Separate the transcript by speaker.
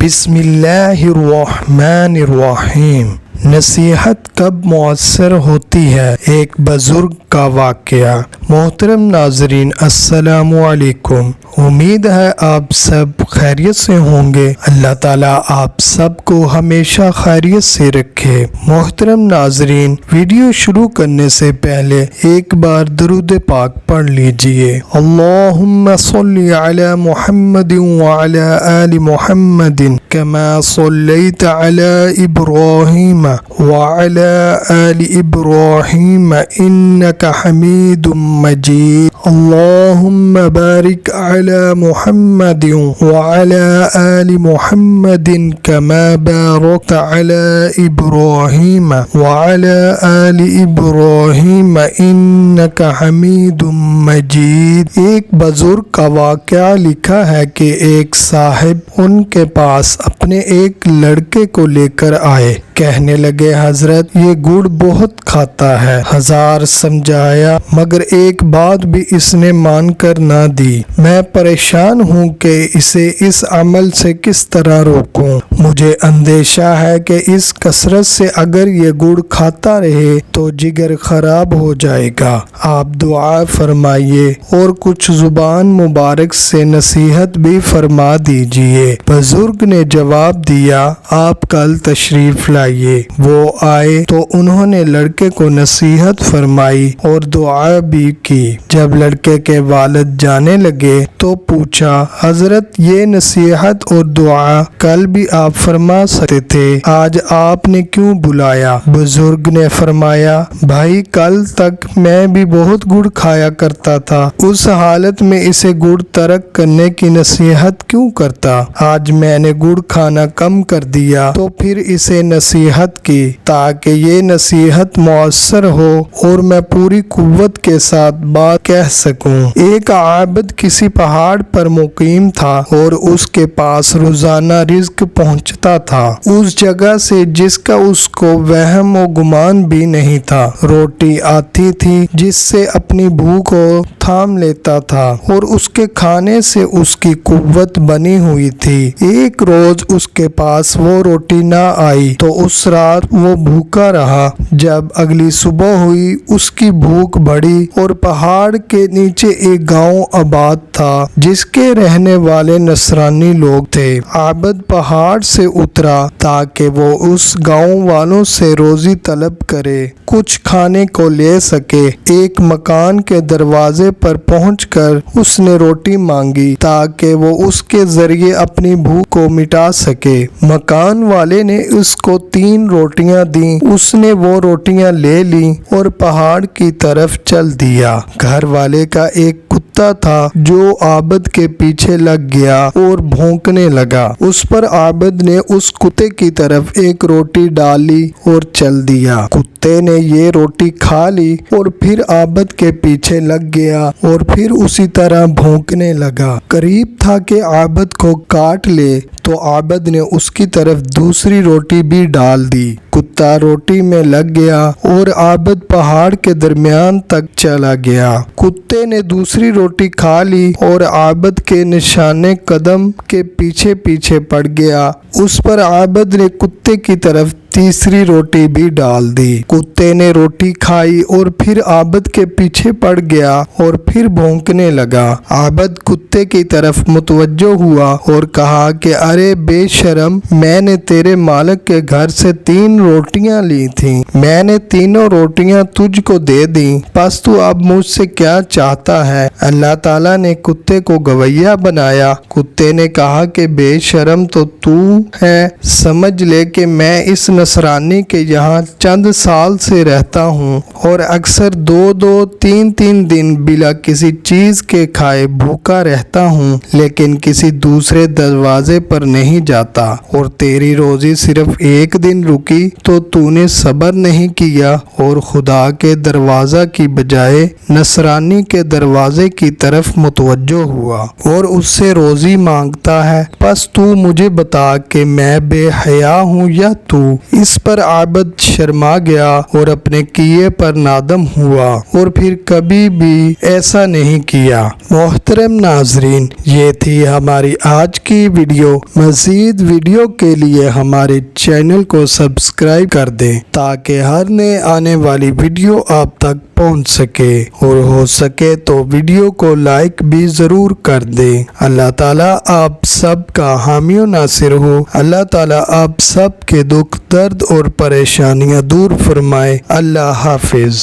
Speaker 1: بسم اللہ الرحمن الرحیم۔ نصیحت کب مؤثر ہوتی ہے؟ ایک بزرگ کا واقعہ۔ محترم ناظرین، السلام علیکم۔ امید ہے آپ سب خیریت سے ہوں گے۔ اللہ تعالیٰ آپ سب کو ہمیشہ خیریت سے رکھے۔ محترم ناظرین، ویڈیو شروع کرنے سے پہلے ایک بار درود پاک پڑھ لیجئے۔ اللہم صلی علی محمد وعلی آل محمد کما صلیت علی ابراہیم وعلى آل إبراهيم إنك حميد مجيد اللهم بارك على محمد وعلى آل محمد كما باركت على إبراهيم وعلى آل إبراهيم إنك حميد مجيد۔ ایک بزرگ کا واقعہ لکھا ہے کہ ایک صاحب ان کے پاس اپنے ایک لڑکے کو لے کر آئے۔ کہنے لگے، حضرت یہ گڑ بہت کھاتا ہے۔ ہزار سمجھایا مگر ایک بات بھی اس نے مان کر نہ دی۔ میں پریشان ہوں کہ اسے اس عمل سے کس طرح روکوں۔ مجھے اندیشہ ہے کہ اس کثرت سے اگر یہ گڑ کھاتا رہے تو جگر خراب ہو جائے گا۔ آپ دعا فرمائیے اور کچھ زبان مبارک سے نصیحت بھی فرما دیجئے۔ بزرگ نے جواب دیا، آپ کل تشریف لائیے۔ وہ آئے تو انہوں نے لڑکے کو نصیحت فرمائی اور دعا بھی کی۔ جب لڑکے کے والد جانے لگے تو پوچھا، حضرت یہ نصیحت اور دعا کل بھی آپ فرما سکتے تھے، آج آپ نے کیوں بلایا؟ بزرگ نے فرمایا، بھائی کل تک میں بھی بہت گڑ کھایا کرتا تھا، اس حالت میں اسے گڑ ترک کرنے کی نصیحت کیوں کرتا؟ آج میں نے گڑ کھانا کم کر دیا تو پھر اسے نصیحت کی تاکہ یہ نصیحت مؤثر ہو اور میں پوری قوت کے ساتھ بات کہہ سکوں۔ ایک عابد کسی پہاڑ پر مقیم تھا اور اس کے پاس روزانہ رزق پہنچتا تھا، اس جگہ سے جس کا اس کو وہم و گمان بھی نہیں تھا۔ روٹی آتی تھی جس سے اپنی بھوک کو تھام لیتا تھا اور اس کے کھانے سے اس کی قوت بنی ہوئی تھی۔ ایک روز اس کے پاس وہ روٹی نہ آئی تو اس رات وہ بھوکا رہا۔ جب اگلی صبح ہوئی اس کی بھوک بڑھی اور پہاڑ کے نیچے ایک گاؤں آباد تھا جس کے رہنے والے نصرانی لوگ تھے۔ عابد پہاڑ سے اترا تاکہ وہ اس گاؤں والوں سے روزی طلب کرے، کچھ کھانے کو لے سکے۔ ایک مکان کے دروازے پر پہنچ کر اس نے روٹی مانگی تاکہ وہ اس کے ذریعے اپنی بھوک کو مٹا سکے۔ مکان والے نے اس کو 3 روٹیاں دیں، اس نے وہ روٹیاں لے لیں اور پہاڑ کی طرف چل دیا۔ گھر والے کا ایک کتا تھا جو عابد کے پیچھے لگ گیا اور بھونکنے لگا۔ اس پر عابد نے اس کتے کی طرف ایک روٹی ڈالی اور چل دیا۔ کتے نے یہ روٹی کھا لی اور پھر عابد کے پیچھے لگ گیا اور پھر اسی طرح بھونکنے لگا۔ قریب تھا کہ عابد کو کاٹ لے تو عابد نے اس کی طرف دوسری روٹی بھی ڈال دی۔ کتا روٹی میں لگ گیا اور عابد پہاڑ کے درمیان تک چلا گیا۔ کتے نے دوسری روٹی کھا لی اور عابد کے نشانے قدم کے پیچھے پیچھے پڑ گیا۔ اس پر عابد نے کتے کی طرف تیسری روٹی بھی ڈال دی۔ کتے نے روٹی کھائی اور پھر عابد کے پیچھے پڑ گیا اور پھر بھونکنے لگا۔ عابد کتے کی طرف متوجہ ہوا اور کہا کہ ارے بے شرم، میں نے تیرے مالک کے گھر سے 3 روٹیاں لی تھیں، میں نے تینوں روٹیاں تجھ کو دے دیں، پس تو اب مجھ سے کیا چاہتا ہے؟ اللہ تعالیٰ نے کتے کو گویہ بنایا۔ کتے نے کہا کہ بے شرم تو ہے، سمجھ لے کہ میں اس نصرانی کے یہاں چند سال سے رہتا ہوں اور اکثر 2-3 دن بلا کسی چیز کے کھائے بھوکا رہتا ہوں، لیکن کسی دوسرے دروازے پر نہیں جاتا، اور تیری روزی صرف 1 دن رکی تو نے صبر نہیں کیا اور خدا کے دروازہ کی بجائے نصرانی کے دروازے کی طرف متوجہ ہوا اور اس سے روزی مانگتا ہے۔ پس تو مجھے بتا کہ میں بے حیا ہوں یا تو؟ اس پر عابد شرما گیا اور اپنے کیے پر نادم ہوا اور پھر کبھی بھی ایسا نہیں کیا۔ محترم ناظرین، یہ تھی ہماری آج کی ویڈیو۔ مزید ویڈیو کے لیے ہمارے چینل کو سبسکرائب کر دیں تاکہ ہر نئے آنے والی ویڈیو آپ تک پہنچ سکے، اور ہو سکے تو ویڈیو کو لائک بھی ضرور کر دیں۔ اللہ تعالیٰ آپ سب کا حامی و ناصر ہو۔ اللہ تعالیٰ آپ سب کے دکھ، درد اور پریشانیاں دور فرمائے۔ اللہ حافظ۔